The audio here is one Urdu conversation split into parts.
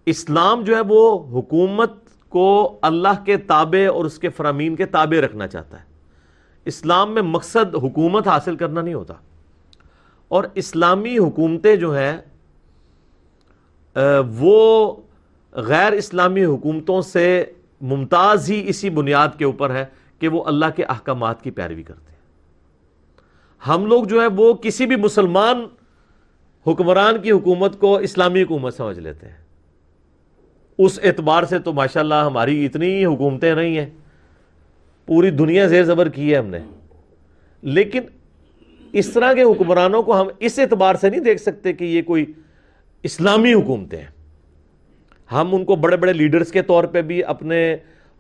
اسلام جو ہے وہ حکومت کو اللہ کے تابع اور اس کے فرامین کے تابع رکھنا چاہتا ہے. اسلام میں مقصد حکومت حاصل کرنا نہیں ہوتا. اور اسلامی حکومتیں جو ہیں وہ غیر اسلامی حکومتوں سے ممتاز ہی اسی بنیاد کے اوپر ہے کہ وہ اللہ کے احکامات کی پیروی کرتے ہیں. ہم لوگ جو ہے وہ کسی بھی مسلمان حکمران کی حکومت کو اسلامی حکومت سمجھ لیتے ہیں. اس اعتبار سے تو ماشاءاللہ ہماری اتنی حکومتیں نہیں ہیں, پوری دنیا زیر زبر کی ہے ہم نے. لیکن اس طرح کے حکمرانوں کو ہم اس اعتبار سے نہیں دیکھ سکتے کہ یہ کوئی اسلامی حکومتیں ہیں. ہم ان کو بڑے بڑے لیڈرز کے طور پہ بھی اپنے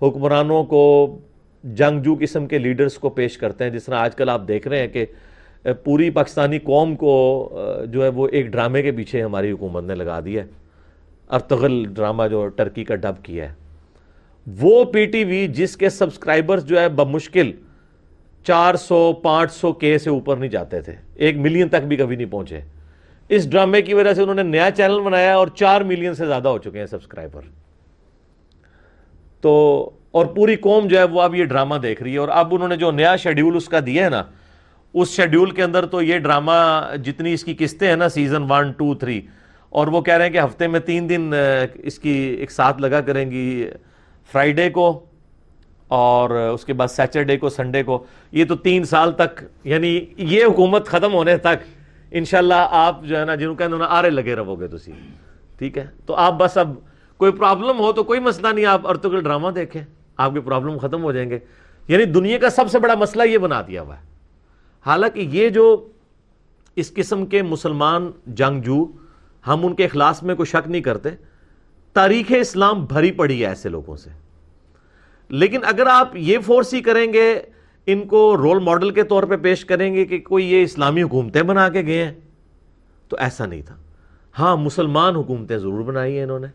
حکمرانوں کو جنگجو قسم کے لیڈرز کو پیش کرتے ہیں. جس طرح آج کل آپ دیکھ رہے ہیں کہ پوری پاکستانی قوم کو جو ہے وہ ایک ڈرامے کے پیچھے ہماری حکومت نے لگا دیا ہے. ارطغرل ڈرامہ جو ٹرکی کا ڈب کیا ہے, وہ پی ٹی وی جس کے سبسکرائبرز جو ہے بمشکل 400-500 کے سے اوپر نہیں جاتے تھے, 1 ملین تک بھی کبھی نہیں پہنچے. اس ڈرامے کی وجہ سے انہوں نے نیا چینل بنایا اور 4 ملین سے زیادہ ہو چکے ہیں سبسکرائبر. تو اور پوری قوم جو ہے وہ اب یہ ڈرامہ دیکھ رہی ہے. اور اب انہوں نے جو نیا شیڈیول اس کا دیا ہے نا, اس شیڈیول کے اندر تو یہ ڈرامہ جتنی اس کی قسطیں ہیں نا, سیزن 1, 2, 3, اور وہ کہہ رہے ہیں کہ ہفتے میں 3 دن اس کی ایک ساتھ لگا کریں گی, فرائیڈے کو اور اس کے بعد سیچرڈے کو, سنڈے کو. یہ تو 3 سال تک, یعنی یہ حکومت ختم ہونے تک انشاءاللہ آپ جو ہے نا جنہوں کہنے ہونا آرے لگے رہو گے تسی. ٹھیک ہے, تو آپ بس اب کوئی پرابلم ہو تو کوئی مسئلہ نہیں, آپ ارطغرل ڈرامہ دیکھیں, آپ کے پرابلم ختم ہو جائیں گے. یعنی دنیا کا سب سے بڑا مسئلہ یہ بنا دیا ہوا ہے. حالانکہ یہ جو اس قسم کے مسلمان جنگجو, ہم ان کے اخلاص میں کوئی شک نہیں کرتے, تاریخ اسلام بھری پڑی ہے ایسے لوگوں سے. لیکن اگر آپ یہ فورس ہی کریں گے, ان کو رول ماڈل کے طور پہ پیش کریں گے کہ کوئی یہ اسلامی حکومتیں بنا کے گئے ہیں, تو ایسا نہیں تھا. ہاں, مسلمان حکومتیں ضرور بنائی ہیں انہوں نے,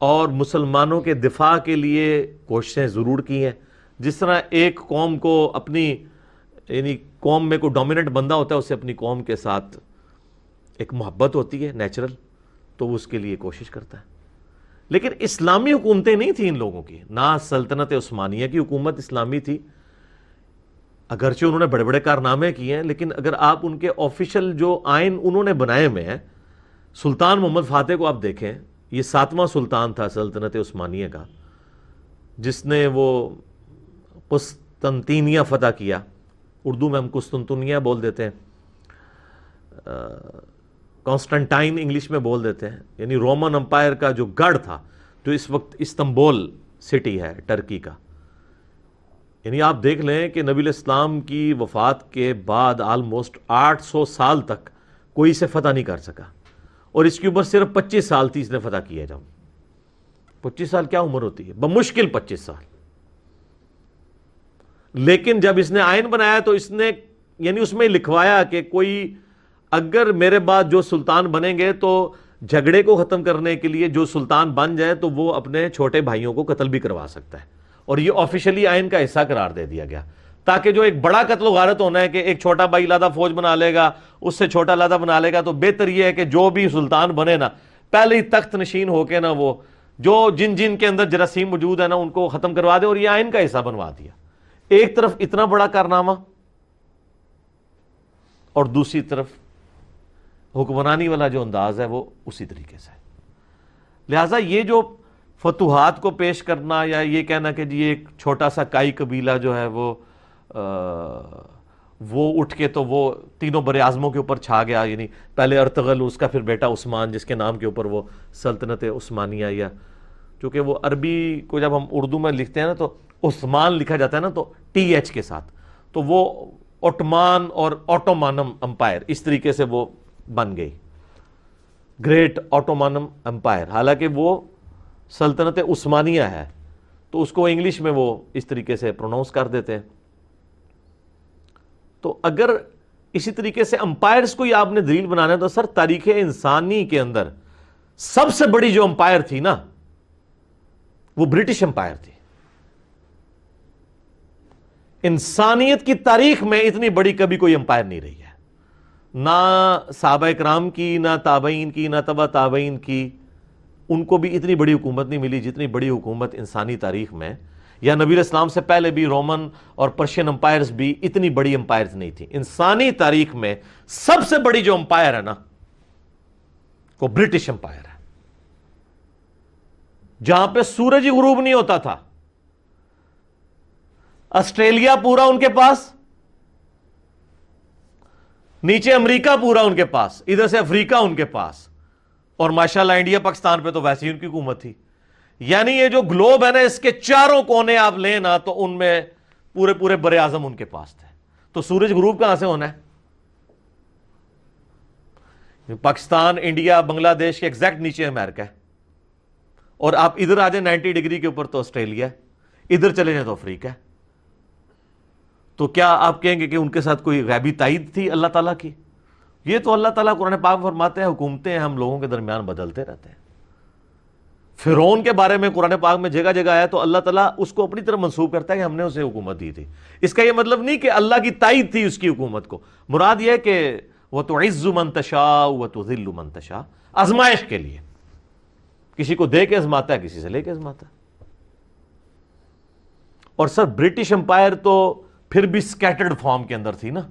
اور مسلمانوں کے دفاع کے لیے کوششیں ضرور کی ہیں. جس طرح ایک قوم کو اپنی, یعنی قوم میں کوئی ڈومیننٹ بندہ ہوتا ہے, اسے اپنی قوم کے ساتھ ایک محبت ہوتی ہے نیچرل, تو وہ اس کے لیے کوشش کرتا ہے. لیکن اسلامی حکومتیں نہیں تھیں ان لوگوں کی. نہ سلطنت عثمانیہ کی حکومت اسلامی تھی, اگرچہ انہوں نے بڑے بڑے کارنامے کیے ہیں, لیکن اگر آپ ان کے آفیشل جو آئین انہوں نے بنائے ہوئے ہیں, سلطان محمد فاتح کو آپ دیکھیں, یہ 7واں سلطان تھا سلطنت عثمانیہ کا, جس نے وہ قسطنطینیہ فتح کیا. اردو میں ہم قسطنطنیہ بول دیتے ہیں, کانسٹنٹائن انگلش میں بول دیتے ہیں. یعنی رومن امپائر کا جو گڑھ تھا, جو اس وقت استنبول سٹی ہے ٹرکی کا. یعنی آپ دیکھ لیں کہ نبی الاسلام کی وفات کے بعد آلموسٹ 800 سال تک کوئی اسے فتح نہیں کر سکا, اور اس کے اوپر صرف 25 سال تھی اس نے فتح کیا. جب 25 سال کیا عمر ہوتی ہے, بمشکل 25 سال. لیکن جب اس نے آئین بنایا تو اس نے یعنی اس میں لکھوایا کہ کوئی اگر میرے بعد جو سلطان بنیں گے تو جھگڑے کو ختم کرنے کے لیے جو سلطان بن جائے تو وہ اپنے چھوٹے بھائیوں کو قتل بھی کروا سکتا ہے. اور یہ آفیشلی آئین کا حصہ قرار دے دیا گیا, تاکہ جو ایک بڑا قتل و غارت ہونا ہے کہ ایک چھوٹا بھائی علیحدہ فوج بنا لے گا, اس سے چھوٹا علیحدہ بنا لے گا, تو بہتر یہ ہے کہ جو بھی سلطان بنے نا, پہلے ہی تخت نشین ہو کے نا وہ جو جن کے اندر جراثیم موجود ہے نا ان کو ختم کروا دے, اور یہ آئین کا حصہ بنوا دیا. ایک طرف اتنا بڑا کارنامہ, اور دوسری طرف حکمرانی والا جو انداز ہے وہ اسی طریقے سے. لہٰذا یہ جو فتوحات کو پیش کرنا, یا یہ کہنا کہ جی ایک چھوٹا سا کائی قبیلہ جو ہے وہ اٹھ کے تو وہ تینوں بر اعظموں کے اوپر چھا گیا, یعنی پہلے ارطغرل, اس کا پھر بیٹا عثمان, جس کے نام کے اوپر وہ سلطنت عثمانیہ, یا چونکہ وہ عربی کو جب ہم اردو میں لکھتے ہیں نا تو عثمان لکھا جاتا ہے نا تو TH کے ساتھ, تو وہ اوٹمان اور اوٹومانم امپائر اس طریقے سے وہ بن گئی, گریٹ اوٹومانم امپائر. حالانکہ وہ سلطنت عثمانیہ ہے, تو اس کو انگلش میں وہ اس طریقے سے پروناؤنس کر دیتے ہیں. تو اگر اسی طریقے سے امپائرز کو ہی آپ نے دلیل بنانا ہے تو سر تاریخ انسانی کے اندر سب سے بڑی جو امپائر تھی نا وہ برٹش امپائر تھی. انسانیت کی تاریخ میں اتنی بڑی کبھی کوئی امپائر نہیں رہی ہے, نہ صحابہ کرام کی, نہ تابعین کی, نہ تبع تابعین کی. ان کو بھی اتنی بڑی حکومت نہیں ملی جتنی بڑی حکومت انسانی تاریخ میں، یا نبی علیہ السلام سے پہلے بھی رومن اور پرشین امپائرز بھی اتنی بڑی امپائرز نہیں تھی. انسانی تاریخ میں سب سے بڑی جو امپائر ہے نا وہ برٹش امپائر ہے، جہاں پہ سورج ہی غروب نہیں ہوتا تھا. آسٹریلیا پورا ان کے پاس، نیچے امریکہ پورا ان کے پاس، ادھر سے افریقہ ان کے پاس، اور ماشاءاللہ انڈیا پاکستان پہ تو ویسے ہی ان کی حکومت تھی. یعنی یہ جو گلوب ہے نا، اس کے چاروں کونے آپ لیں نا تو ان میں پورے پورے بر اعظم ان کے پاس تھے. تو سورج غروب کہاں سے ہونا ہے؟ پاکستان، انڈیا، بنگلہ دیش کے ایگزیکٹ نیچے امریکہ ہے، اور آپ ادھر آ جائیں 90 ڈگری کے اوپر تو آسٹریلیا ہے، ادھر چلے جائیں تو افریقہ ہے. تو کیا آپ کہیں گے کہ ان کے ساتھ کوئی غیبی تائید تھی اللہ تعالیٰ کی؟ یہ تو اللہ تعالیٰ قرآن پاک میں فرماتے ہیں حکومتیں ہم لوگوں کے درمیان بدلتے رہتے ہیں. فرعون کے بارے میں قرآن پاک میں جگہ جگہ آیا تو اللہ تعالیٰ اس کو اپنی طرف منسوب کرتا ہے کہ ہم نے اسے حکومت دی تھی. اس کا یہ مطلب نہیں کہ اللہ کی تائید تھی اس کی حکومت کو، مراد یہ ہے کہ وَتُعِزُّ مَن تَشَاءُ وَتُذِلُّ مَن تَشَاءُ، آزمائش کے لیے، کسی کو دے کے آزماتا ہے، کسی سے لے کے آزماتا ہے. اور سر برٹش امپائر تو پھر بھی سکیٹرڈ فارم کے اندر تھی نا،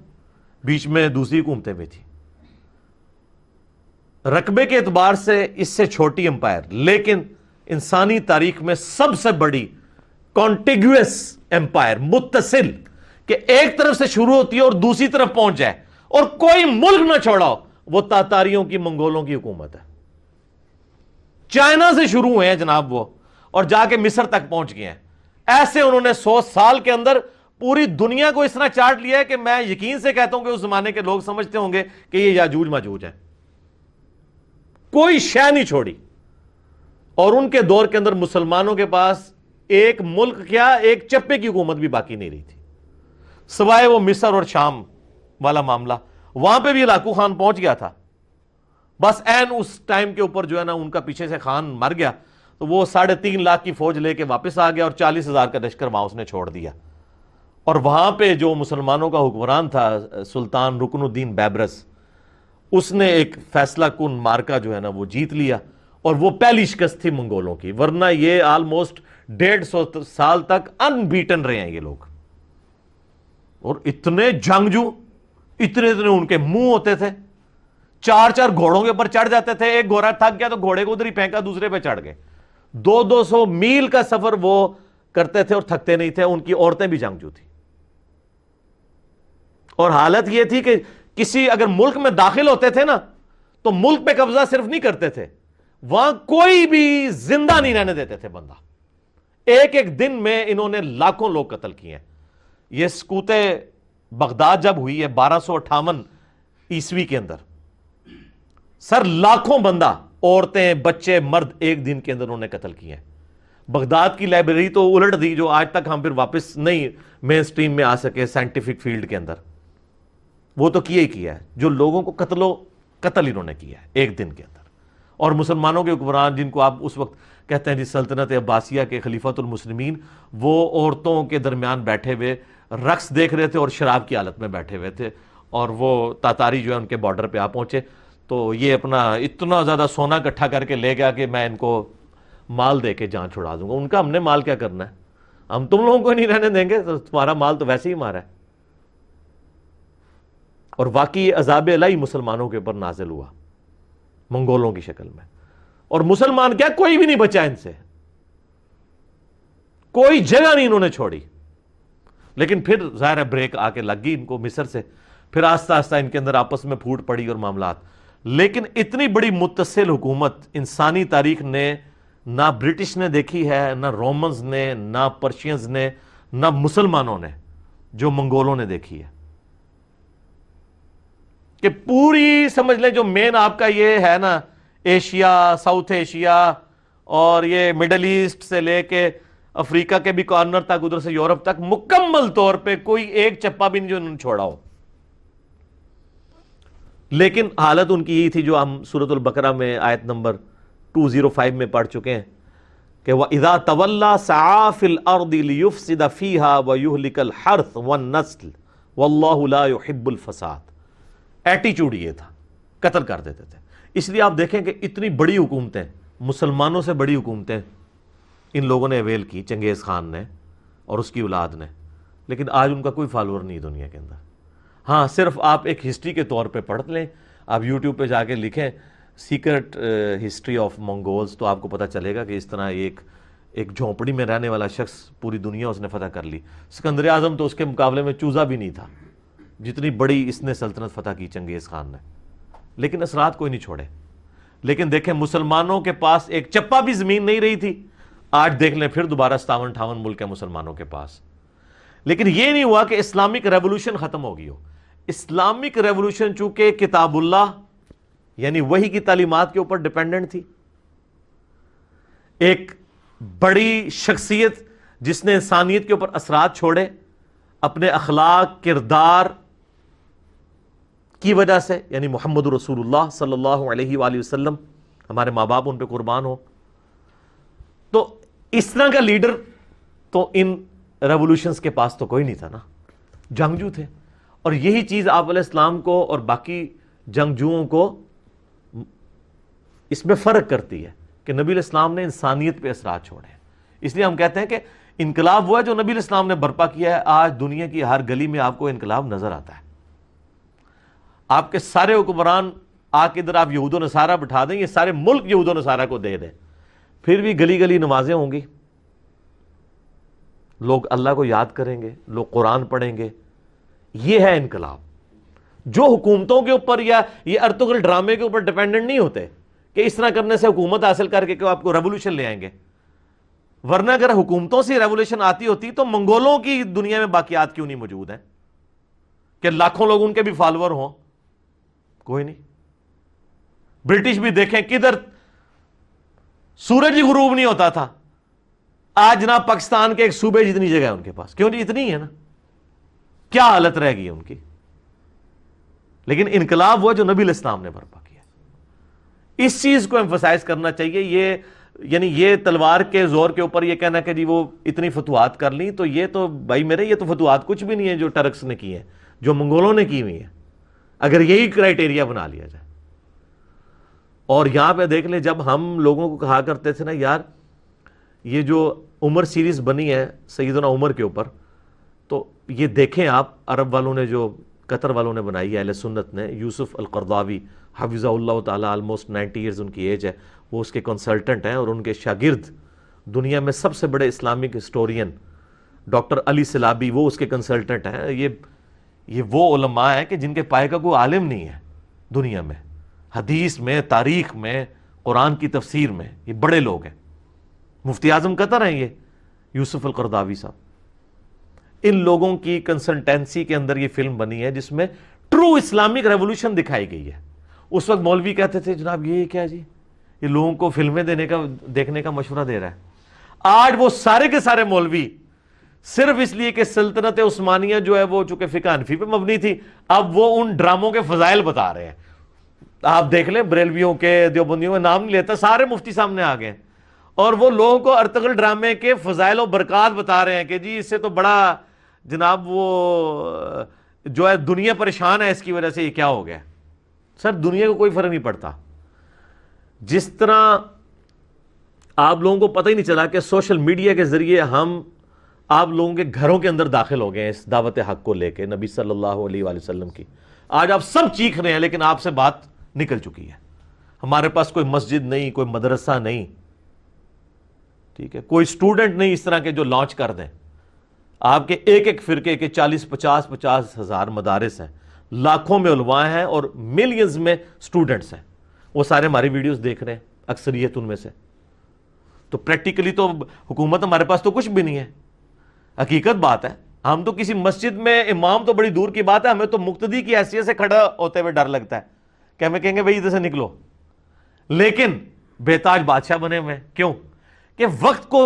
بیچ میں دوسری حکومتیں بھی تھی. رقبے کے اعتبار سے اس سے چھوٹی امپائر، لیکن انسانی تاریخ میں سب سے بڑی کانٹیگوس امپائر، متصل، کہ ایک طرف سے شروع ہوتی ہے اور دوسری طرف پہنچ جائے اور کوئی ملک نہ چھوڑا، وہ تاتاریوں کی، منگولوں کی حکومت ہے. چائنا سے شروع ہوئے ہیں جناب وہ، اور جا کے مصر تک پہنچ گئے ہیں. ایسے انہوں نے 100 سال کے اندر پوری دنیا کو اس طرح چاٹ لیا ہے کہ میں یقین سے کہتا ہوں کہ اس زمانے کے لوگ سمجھتے ہوں گے کہ یہ یاجوج ماجوج ہے. کوئی شے نہیں چھوڑی. اور ان کے دور کے اندر مسلمانوں کے پاس ایک ملک کیا، ایک چپے کی حکومت بھی باقی نہیں رہی تھی، سوائے وہ مصر اور شام والا معاملہ. وہاں پہ بھی ہلاکو خان پہنچ گیا تھا، بس این اس ٹائم کے اوپر جو ہے نا ان کا پیچھے سے خان مر گیا تو وہ 3.5 لاکھ کی فوج لے کے واپس آ گیا اور 40,000 کا لشکر وہاں اس نے چھوڑ دیا. اور وہاں پہ جو مسلمانوں کا حکمران تھا سلطان رکن الدین بیبرس، اس نے ایک فیصلہ کن مارکا جو ہے نا وہ جیت لیا، اور وہ پہلی شکست تھی منگولوں کی. ورنہ یہ آلموسٹ 150 سال تک ان بیٹن رہے ہیں یہ لوگ. اور اتنے جنگجو، اتنے ان کے منہ ہوتے تھے، 4 گھوڑوں کے اوپر چڑھ جاتے تھے. ایک گھوڑا تھک گیا تو گھوڑے کو ادھر ہی پھینکا، دوسرے پہ چڑھ گئے. 200 میل کا سفر وہ کرتے تھے اور تھکتے نہیں تھے. ان کی عورتیں بھی جنگجو تھی. اور حالت یہ تھی کہ کسی اگر ملک میں داخل ہوتے تھے نا تو ملک پہ قبضہ صرف نہیں کرتے تھے، وہاں کوئی بھی زندہ نہیں رہنے دیتے تھے بندہ. ایک دن میں انہوں نے لاکھوں لوگ قتل کیے ہیں. یہ سقوط بغداد جب ہوئی ہے 1258 عیسوی کے اندر، سر لاکھوں بندہ، عورتیں، بچے، مرد ایک دن کے اندر انہوں نے قتل کیے ہیں. بغداد کی لائبریری تو الٹ دی، جو آج تک ہم پھر واپس نہیں مین سٹریم میں آ سکے سائنٹیفک فیلڈ کے اندر. وہ تو کیا ہی کیا ہے، جو لوگوں کو قتل انہوں نے کیا ہے ایک دن کے اندر. اور مسلمانوں کے حکمران جن کو آپ اس وقت کہتے ہیں جی سلطنت عباسیہ کے خلیفۃ المسلمین، وہ عورتوں کے درمیان بیٹھے ہوئے رقص دیکھ رہے تھے اور شراب کی حالت میں بیٹھے ہوئے تھے. اور وہ تاتاری جو ہے ان کے بارڈر پہ آ پہنچے تو یہ اپنا اتنا زیادہ سونا اکٹھا کر کے لے گیا کہ میں ان کو مال دے کے جان چھڑا دوں گا. ان کا ہم نے مال کیا کرنا ہے، ہم تم لوگوں کو نہیں رہنے دیں گے، تو تمہارا مال تو ویسے ہی ہمارا ہے. اور واقعی عذاب الہی مسلمانوں کے اوپر نازل ہوا منگولوں کی شکل میں. اور مسلمان کیا، کوئی بھی نہیں بچا ان سے، کوئی جگہ نہیں انہوں نے چھوڑی. لیکن پھر ظاہر ہے بریک آ کے لگ گئی ان کو مصر سے، پھر آہستہ آہستہ ان کے اندر آپس میں پھوٹ پڑی اور معاملات. لیکن اتنی بڑی متصل حکومت انسانی تاریخ نے نہ برٹش نے دیکھی ہے، نہ رومنز نے، نہ پرشینز نے، نہ مسلمانوں نے، جو منگولوں نے دیکھی ہے. کہ پوری سمجھ لیں جو مین آپ کا یہ ہے نا ایشیا، ساؤتھ ایشیا اور یہ مڈل ایسٹ سے لے کے افریقہ کے بھی کارنر تک، ادھر سے یورپ تک، مکمل طور پہ کوئی ایک چپا بھی نہیں جو انہوں نے چھوڑا ہو. لیکن حالت ان کی یہی تھی جو ہم سورۃ البقرہ میں آیت نمبر 205 میں پڑھ چکے ہیں کہ وَإِذَا تَوَلَّا سَعَىٰ فِي الْأَرْضِ لِيُفْسِدَ فِيهَا وَيُهْلِكَ الْحَرْثَ وَالنَّسْلَ وَاللَّهُ لَا يُحِبُّ الْفَسَادَ. ایٹیچیوڈ یہ تھا، قتل کر دیتے تھے. اس لیے آپ دیکھیں کہ اتنی بڑی حکومتیں مسلمانوں سے بڑی حکومتیں ان لوگوں نے اویل کی، چنگیز خان نے اور اس کی اولاد نے، لیکن آج ان کا کوئی فالوور نہیں دنیا کے اندر۔ ہاں صرف آپ ایک ہسٹری کے طور پہ پڑھ لیں، آپ یوٹیوب پہ جا کے لکھیں سیکرٹ ہسٹری آف منگولز، تو آپ کو پتہ چلے گا کہ اس طرح ایک جھونپڑی میں رہنے والا شخص پوری دنیا اس نے فتح کر لی۔ سکندر اعظم تو اس کے مقابلے میں چوزا بھی نہیں تھا، جتنی بڑی اس نے سلطنت فتح کی چنگیز خان نے، لیکن اثرات کوئی نہیں چھوڑے۔ لیکن دیکھیں مسلمانوں کے پاس ایک چپا بھی زمین نہیں رہی تھی، آج دیکھ لیں پھر دوبارہ 57-58 ملک ہیں مسلمانوں کے پاس۔ لیکن یہ نہیں ہوا کہ اسلامک ریولوشن ختم ہو گئی ہو۔ اسلامک ریولوشن چونکہ کتاب اللہ یعنی وحی کی تعلیمات کے اوپر ڈیپینڈنٹ تھی، ایک بڑی شخصیت جس نے انسانیت کے اوپر اثرات چھوڑے اپنے اخلاق کردار کی وجہ سے، یعنی محمد رسول اللہ صلی اللہ علیہ وآلہ وسلم، ہمارے ماں باپ ان پہ قربان ہو، تو اس طرح کا لیڈر تو ان ریولوشنز کے پاس تو کوئی نہیں تھا نا، جنگجو تھے۔ اور یہی چیز آپ علیہ السلام کو اور باقی جنگجوؤں کو اس میں فرق کرتی ہے کہ نبی علیہ السلام نے انسانیت پہ اثرات چھوڑے ہیں۔ اس لیے ہم کہتے ہیں کہ انقلاب وہ ہے جو نبی علیہ السلام نے برپا کیا ہے۔ آج دنیا کی ہر گلی میں آپ کو انقلاب نظر آتا ہے۔ آپ کے سارے حکمران آ کے ادھر آپ یہود و نصارہ بٹھا دیں، یہ سارے ملک یہود و نصارہ کو دے دیں، پھر بھی گلی گلی نمازیں ہوں گی، لوگ اللہ کو یاد کریں گے، لوگ قرآن پڑھیں گے۔ یہ ہے انقلاب، جو حکومتوں کے اوپر یا یہ ارطغرل ڈرامے کے اوپر ڈیپینڈنٹ نہیں ہوتے کہ اس طرح کرنے سے حکومت حاصل کر کے کہ آپ کو ریولوشن لے آئیں گے۔ ورنہ اگر حکومتوں سے ریولوشن آتی ہوتی تو منگولوں کی دنیا میں باقیات کیوں نہیں موجود ہیں کہ لاکھوں لوگ ان کے بھی فالوور ہوں؟ کوئی نہیں۔ برٹش بھی دیکھیں کدھر سورج ہی غروب نہیں ہوتا تھا، آج جناب پاکستان کے ایک صوبے جتنی جگہ ہے ان کے پاس، کیوں جی اتنی ہے نا، کیا حالت رہ گئی ان کی۔ لیکن انقلاب وہ جو نبی علیہ السلام نے برپا کیا، اس چیز کو ایمفسائز کرنا چاہیے۔ یہ یعنی یہ تلوار کے زور کے اوپر یہ کہنا کہ جی وہ اتنی فتوحات کر لیں، تو یہ تو بھائی میرے یہ تو فتوحات کچھ بھی نہیں ہے جو ٹرکس نے کی ہیں، جو منگولوں نے کی ہوئی ہیں، اگر یہی کرائٹیریا بنا لیا جائے۔ اور یہاں پہ دیکھ لیں، جب ہم لوگوں کو کہا کرتے تھے نا یار یہ جو عمر سیریز بنی ہے سیدنا عمر کے اوپر، تو یہ دیکھیں آپ عرب والوں نے جو قطر والوں نے بنائی ہے، اہل سنت نے، یوسف القرضاوی حفظہ اللہ تعالیٰ، آلموسٹ 90 ایئرز ان کی ایج ہے، وہ اس کے کنسلٹنٹ ہیں، اور ان کے شاگرد دنیا میں سب سے بڑے اسلامک ہسٹورین ڈاکٹر علی سلابی، وہ اس کے کنسلٹنٹ ہیں۔ یہ وہ علماء ہیں کہ جن کے پائے کا کوئی عالم نہیں ہے دنیا میں، حدیث میں، تاریخ میں، قرآن کی تفسیر میں، یہ بڑے لوگ ہیں۔ مفتی اعظم قطر ہیں یہ یوسف القرضاوی صاحب۔ ان لوگوں کی کنسلٹنسی کے اندر یہ فلم بنی ہے جس میں ٹرو اسلامک ریولوشن دکھائی گئی ہے۔ اس وقت مولوی کہتے تھے جناب یہ کیا جی، یہ لوگوں کو فلمیں دیکھنے کا مشورہ دے رہا ہے۔ آج وہ سارے کے سارے مولوی صرف اس لیے کہ سلطنت عثمانیہ جو ہے وہ چونکہ فقہ حنفی پہ مبنی تھی، اب وہ ان ڈراموں کے فضائل بتا رہے ہیں۔ آپ دیکھ لیں بریلویوں کے، دیوبندیوں میں نام نہیں لیتا، سارے مفتی سامنے آ گئے، اور وہ لوگوں کو ارطغرل ڈرامے کے فضائل و برکات بتا رہے ہیں کہ جی اس سے تو بڑا جناب وہ جو ہے دنیا پریشان ہے اس کی وجہ سے، یہ کیا ہو گیا۔ سر دنیا کو کوئی فرق نہیں پڑتا۔ جس طرح آپ لوگوں کو پتہ ہی نہیں چلا کہ سوشل میڈیا کے ذریعے ہم آپ لوگوں کے گھروں کے اندر داخل ہو گئے ہیں اس دعوت حق کو لے کے، نبی صلی اللہ علیہ وآلہ وسلم کی۔ آج آپ سب چیخ رہے ہیں لیکن آپ سے بات نکل چکی ہے۔ ہمارے پاس کوئی مسجد نہیں، کوئی مدرسہ نہیں، ٹھیک ہے، کوئی سٹوڈنٹ نہیں اس طرح کے جو لانچ کر دیں۔ آپ کے ایک ایک فرقے کے 40-50 ہزار مدارس ہیں، لاکھوں میں علماء ہیں اور ملینز میں سٹوڈنٹس ہیں، وہ سارے ہماری ویڈیوز دیکھ رہے ہیں، اکثریت ان میں سے۔ تو پریکٹیکلی تو حکومت ہمارے پاس تو کچھ بھی نہیں ہے، حقیقت بات ہے۔ ہم تو کسی مسجد میں امام تو بڑی دور کی بات ہے، ہمیں تو مقتدی کی حیثیت سے کھڑا ہوتے ہوئے ڈر لگتا ہے کہ ہمیں کہیں گے بھائی ادھر سے نکلو، لیکن بے تاج بادشاہ بنے ہوئے ہیں۔ کیوں؟ کہ وقت کو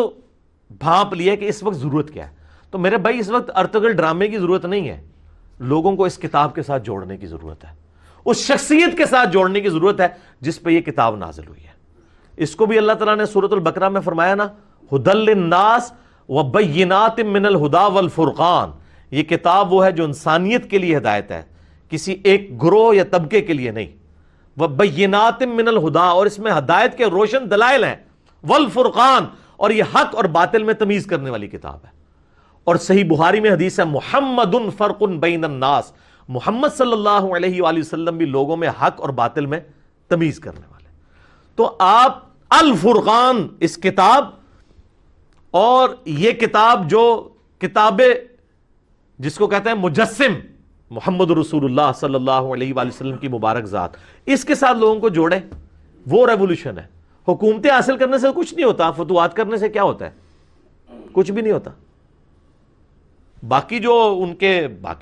بھانپ لیا کہ اس وقت ضرورت کیا ہے۔ تو میرے بھائی اس وقت ارطغرل ڈرامے کی ضرورت نہیں ہے، لوگوں کو اس کتاب کے ساتھ جوڑنے کی ضرورت ہے، اس شخصیت کے ساتھ جوڑنے کی ضرورت ہے جس پہ یہ کتاب نازل ہوئی ہے۔ اس کو بھی اللہ تعالیٰ نے سورۃ البقرہ میں فرمایا نا، ھدی للناس وبینات من الہدی والفرقان، یہ کتاب وہ ہے جو انسانیت کے لیے ہدایت ہے، کسی ایک گروہ یا طبقے کے لیے نہیں۔ وَبَيِّنَاتٍ مِّنَ الْہُدَىٰ، اور اس میں ہدایت کے روشن دلائل ہیں، وَالْفُرْقَانِ، اور یہ حق اور باطل میں تمیز کرنے والی کتاب ہے۔ اور صحیح بخاری میں حدیث ہے محمد فرق بین الناس، محمد صلی اللہ علیہ وآلہ وسلم بھی لوگوں میں حق اور باطل میں تمیز کرنے والے۔ تو آپ الفرقان اس کتاب، اور یہ کتاب جو کتاب جس کو کہتے ہیں مجسم محمد رسول اللہ صلی اللہ علیہ وآلہ وسلم کی مبارک ذات، اس کے ساتھ لوگوں کو جوڑے، وہ ریولوشن ہے۔ حکومتیں حاصل کرنے سے کچھ نہیں ہوتا، فتوحات کرنے سے کیا ہوتا ہے؟ کچھ بھی نہیں ہوتا۔ باقی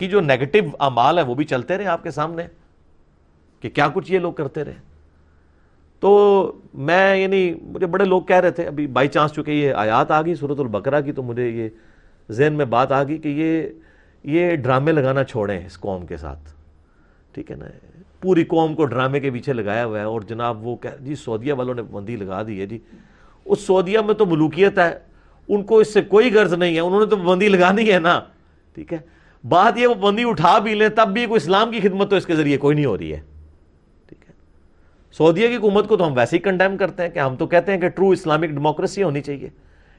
جو نیگیٹو اعمال ہیں وہ بھی چلتے رہے آپ کے سامنے کہ کیا کچھ یہ لوگ کرتے رہے۔ تو میں یعنی مجھے بڑے لوگ کہہ رہے تھے، ابھی بائی چانس چونکہ یہ آیات آ گئی سورۃ البقرہ کی، تو مجھے یہ ذہن میں بات آ گئی کہ یہ ڈرامے لگانا چھوڑیں اس قوم کے ساتھ، ٹھیک ہے نا؟ پوری قوم کو ڈرامے کے پیچھے لگایا ہوا ہے، اور جناب وہ جی سعودیہ والوں نے پابندی لگا دی ہے، جی اس سعودیہ میں تو ملوکیت ہے، ان کو اس سے کوئی غرض نہیں ہے، انہوں نے تو پابندی لگانی ہے نا، ٹھیک ہے؟ بات یہ وہ پابندی اٹھا بھی لیں تب بھی کوئی اسلام کی خدمت تو اس کے ذریعے کوئی نہیں ہو رہی ہے، ٹھیک ہے؟ سعودیہ کی حکومت کو تو ہم ویسے ہی کنڈیم کرتے ہیں کہ ہم تو کہتے ہیں کہ ٹرو اسلامک ڈیموکریسی ہونی چاہیے،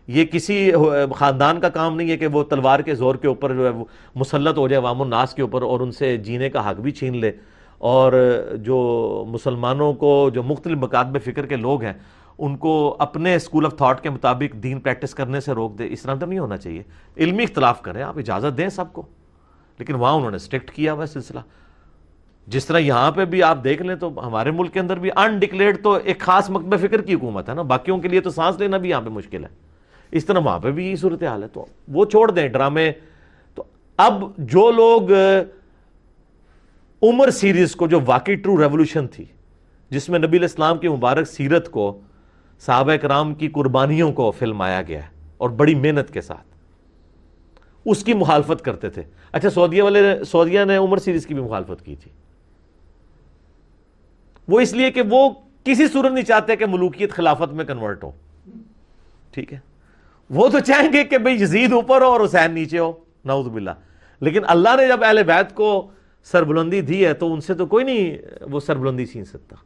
یہ کسی خاندان کا کام نہیں ہے کہ وہ تلوار کے زور کے اوپر جو ہے وہ مسلط ہو جائے عوام الناس کے اوپر اور ان سے جینے کا حق بھی چھین لے، اور جو مسلمانوں کو جو مختلف مکاتب فکر کے لوگ ہیں ان کو اپنے اسکول آف تھاٹ کے مطابق دین پریکٹس کرنے سے روک دے۔ اس طرح تو نہیں ہونا چاہیے۔ علمی اختلاف کریں، آپ اجازت دیں سب کو، لیکن وہاں انہوں نے اسٹرکٹ کیا ہوا ہے سلسلہ۔ جس طرح یہاں پہ بھی آپ دیکھ لیں تو ہمارے ملک کے اندر بھی انڈکلیئرڈ تو ایک خاص مکتب فکر کی حکومت ہے نا، باقیوں کے لیے تو سانس لینا بھی یہاں پہ مشکل ہے، اس طرح وہاں پہ بھی یہی صورتحال ہے۔ تو وہ چھوڑ دیں ڈرامے۔ تو اب جو لوگ عمر سیریز کو، جو واقعی ٹرو ریولوشن تھی جس میں نبی علیہ السلام کی مبارک سیرت کو، صحابہ کرام کی قربانیوں کو فلمایا گیا ہے اور بڑی محنت کے ساتھ، اس کی مخالفت کرتے تھے۔ اچھا سعودیہ نے عمر سیریز کی بھی مخالفت کی تھی، وہ اس لیے کہ وہ کسی صورت نہیں چاہتے کہ ملوکیت خلافت میں کنورٹ ہو، ٹھیک ہے؟ وہ تو چاہیں گے کہ بھئی یزید اوپر ہو اور حسین نیچے ہو، نعوذ باللہ۔ لیکن اللہ نے جب اہل بیت کو سربلندی دی ہے تو ان سے تو کوئی نہیں وہ سربلندی چھین سکتا۔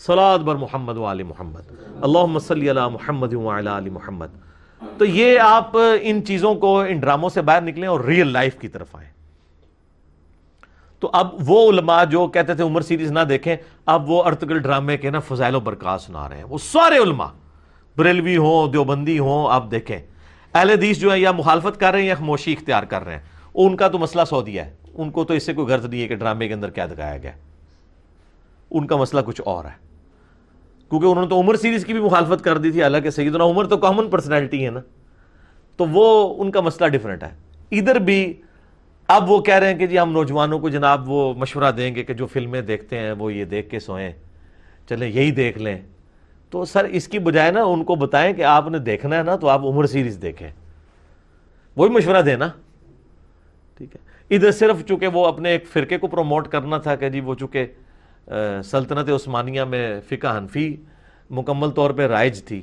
صلوات بر محمد و آل محمد، اللہم صلی علی محمد و علی آل محمد۔ تو یہ آپ ان چیزوں کو، ان ڈراموں سے باہر نکلیں اور ریئل لائف کی طرف آئیں۔ تو اب وہ علماء جو کہتے تھے عمر سیریز نہ دیکھیں، اب وہ ارطغرل ڈرامے کے نا فضائل و برکات سنا رہے ہیں۔ وہ سارے علماء، بریلوی ہوں، دیوبندی ہوں، آپ دیکھیں اہل حدیث جو ہے یا مخالفت کر رہے ہیں یا خاموشی اختیار کر رہے ہیں، ان کا تو مسئلہ سعودیہ ہے، ان کو تو اس سے کوئی غرض نہیں ہے کہ ڈرامے کے اندر کیا دکھایا گیا، ان کا مسئلہ کچھ اور ہے، کیونکہ انہوں نے تو عمر سیریز کی بھی مخالفت کر دی تھی، حالانکہ سیدنا عمر تو کامن پرسنالٹی ہے نا، تو وہ ان کا مسئلہ ڈیفرنٹ ہے۔ ادھر بھی اب وہ کہہ رہے ہیں کہ جی ہم نوجوانوں کو جناب وہ مشورہ دیں گے کہ جو فلمیں دیکھتے ہیں وہ یہ دیکھ کے سوئیں، چلیں یہی دیکھ لیں۔ تو سر اس کی بجائے نا ان کو بتائیں کہ آپ نے دیکھنا ہے نا تو آپ عمر سیریز دیکھیں، وہی مشورہ دینا، ٹھیک ہے؟ ادھر صرف چونکہ وہ اپنے ایک فرقے کو پروموٹ کرنا تھا کہ جی وہ چونکہ سلطنت عثمانیہ میں فقہ حنفی مکمل طور پہ رائج تھی،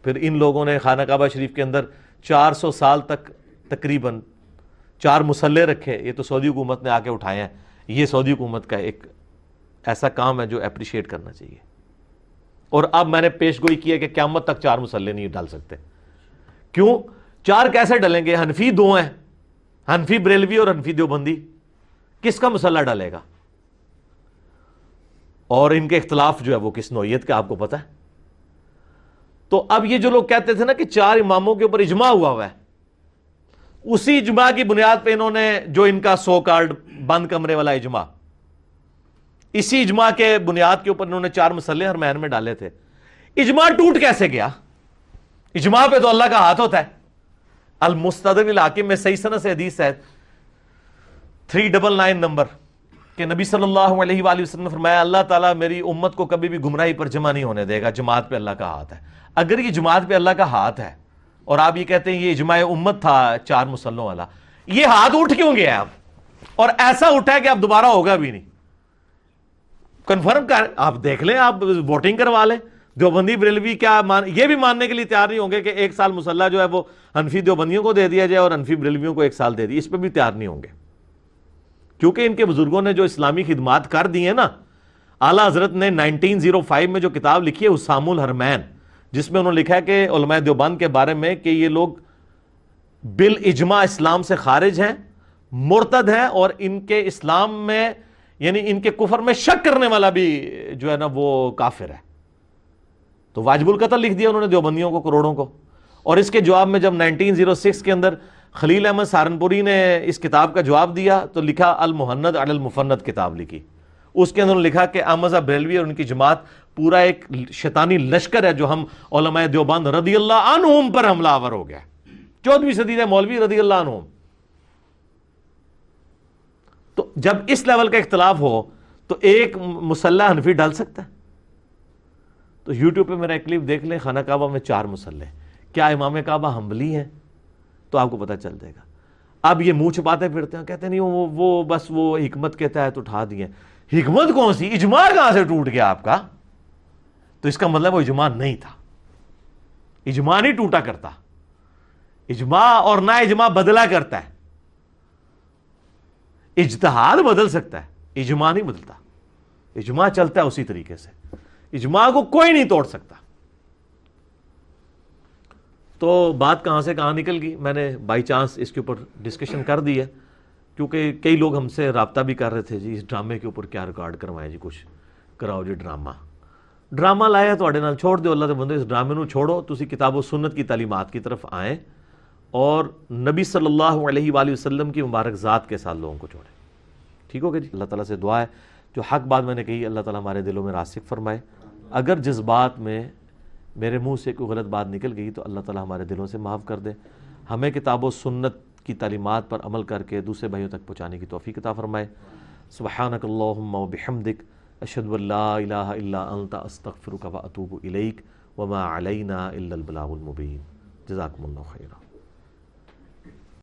پھر ان لوگوں نے خانہ کعبہ شریف کے اندر 400 سال تک تقریباً 4 مصلے رکھے، یہ تو سعودی حکومت نے آ کے اٹھائے ہیں، یہ سعودی حکومت کا ایک ایسا کام ہے جو اپریشیٹ کرنا چاہیے۔ اور اب میں نے پیش گوئی کی ہے کہ قیامت تک 4 مصلے نہیں ڈال سکتے۔ کیوں؟ 4 کیسے ڈلیں گے؟ حنفی 2 ہیں، حنفی بریلوی اور حنفی دیوبندی، کس کا مصلہ ڈالے گا؟ اور ان کے اختلاف جو ہے وہ کس نوعیت کا آپ کو پتہ ہے۔ تو اب یہ جو لوگ کہتے تھے نا کہ 4 اماموں کے اوپر اجماع ہوا ہے، اسی اجماع کی بنیاد پہ انہوں نے جو ان کا سو کارڈ بند کمرے والا اجماع، اسی اجماع کے بنیاد کے اوپر انہوں نے 4 مصلے حرمین میں ڈالے تھے۔ اجماع ٹوٹ کیسے گیا؟ اجماع پہ تو اللہ کا ہاتھ ہوتا ہے۔ المستدرک الحاکم میں صحیح سند سے حدیث ہے 399 نمبر کہ نبی صلی اللہ علیہ وآلہ وسلم نے فرمایا اللہ تعالیٰ میری امت کو کبھی بھی گمراہی پر جمع نہیں ہونے دے گا، جماعت پہ اللہ کا ہاتھ ہے۔ اگر یہ جماعت پہ اللہ کا ہاتھ ہے اور آپ یہ کہتے ہیں یہ اجماع امت تھا 4 مصلوں والا، یہ ہاتھ اٹھ کیوں گیا اب؟ اور ایسا اٹھا ہے کہ اب دوبارہ ہوگا بھی نہیں۔ کنفرم کر، آپ دیکھ لیں، آپ ووٹنگ کروا لیں۔ دیوبندی بریلوی کیا یہ بھی ماننے کے لیے تیار نہیں ہوں گے کہ 1 سال مصلہ جو ہے وہ حنفی دیوبندیوں کو دے دیا جائے اور حنفی بریلویوں کو 1 سال دے دیا، اس پہ بھی تیار نہیں ہوں گے، کیونکہ ان کے بزرگوں نے جو اسلامی خدمات کر دی ہیں نا، اعلیٰ حضرت نے 1905 میں جو کتاب لکھی ہے اسام الحرمین، جس میں انہوں نے لکھا ہے کہ علماء دیوبند کے بارے میں کہ یہ لوگ بالاجماع اسلام سے خارج ہیں، مرتد ہیں، اور ان کے اسلام میں یعنی ان کے کفر میں شک کرنے والا بھی جو ہے نا وہ کافر ہے، تو واجب القتل لکھ دیا انہوں نے دیوبندیوں کو، کروڑوں کو۔ اور اس کے جواب میں جب 1906 کے اندر خلیل احمد سہارنپوری نے اس کتاب کا جواب دیا تو لکھا المہند علی المفند کتاب لکھی، اس کے اندر انہوں نے لکھا کہ احمد بریلوی اور ان کی جماعت پورا ایک شیطانی لشکر ہے جو ہم علماء دیوبند رضی اللہ عنہم پر حملہ آور ہو گیا، 14ویں صدی کے مولوی رضی اللہ عنہم۔ تو جب اس لیول کا اختلاف ہو تو ایک مسلح حنفی ڈال سکتا ہے؟ تو یوٹیوب پہ میرا ایک کلپ دیکھ لیں، خانہ کعبہ میں 4 مسلح، کیا امام کعبہ حنبلی ہیں؟ تو آپ کو پتہ چل جائے گا۔ اب یہ منہ چھپاتے پھرتے ہیں، کہتے ہیں نہیں وہ بس وہ حکمت کے تحت اٹھا دیے۔ حکمت کون سی؟ اجماع کہاں سے ٹوٹ گیا آپ کا؟ تو اس کا مطلب وہ اجماع نہیں تھا، اجماع نہیں ٹوٹا کرتا، اجماع اور نہ اجماع بدلا کرتا ہے، اجتہاد بدل سکتا ہے، اجماع نہیں بدلتا، اجماع چلتا ہے اسی طریقے سے، اجماع کو کوئی نہیں توڑ سکتا۔ تو بات کہاں سے کہاں نکل گئی، میں نے بائی چانس اس کے اوپر ڈسکشن کر دی ہے، کیونکہ کئی لوگ ہم سے رابطہ بھی کر رہے تھے جی اس ڈرامے کے اوپر کیا ریکارڈ کروائیں جی، کچھ کراؤ جی ڈرامہ لایا تواڈے نال، چھوڑ دیو اللہ دے بندے، اس ڈرامے نو چھوڑو، تسی کتاب و سنت کی تعلیمات کی طرف آئیں اور نبی صلی اللہ علیہ وآلہ وسلم کی مبارک ذات کے ساتھ لوگوں کو جوڑیں۔ ٹھیک ہو گیا جی؟ اللہ تعالیٰ سے دعا ہے جو حق بات میں نے کہی اللہ تعالیٰ ہمارے دلوں میں راسخ فرمائے، اگر جس بات میں میرے منہ سے کوئی غلط بات نکل گئی تو اللہ تعالیٰ ہمارے دلوں سے معاف کر دے، ہمیں کتاب و سنت کی تعلیمات پر عمل کر کے دوسرے بھائیوں تک پہنچانے کی توفیق عطا فرمائے۔ سبحانک اللہم و بحمدک، اشہد ان لا الہ الا انت، استغفرک و اتوب الیک، وما علینا الا البلاغ المبین۔ جزاکم اللہ خیرا۔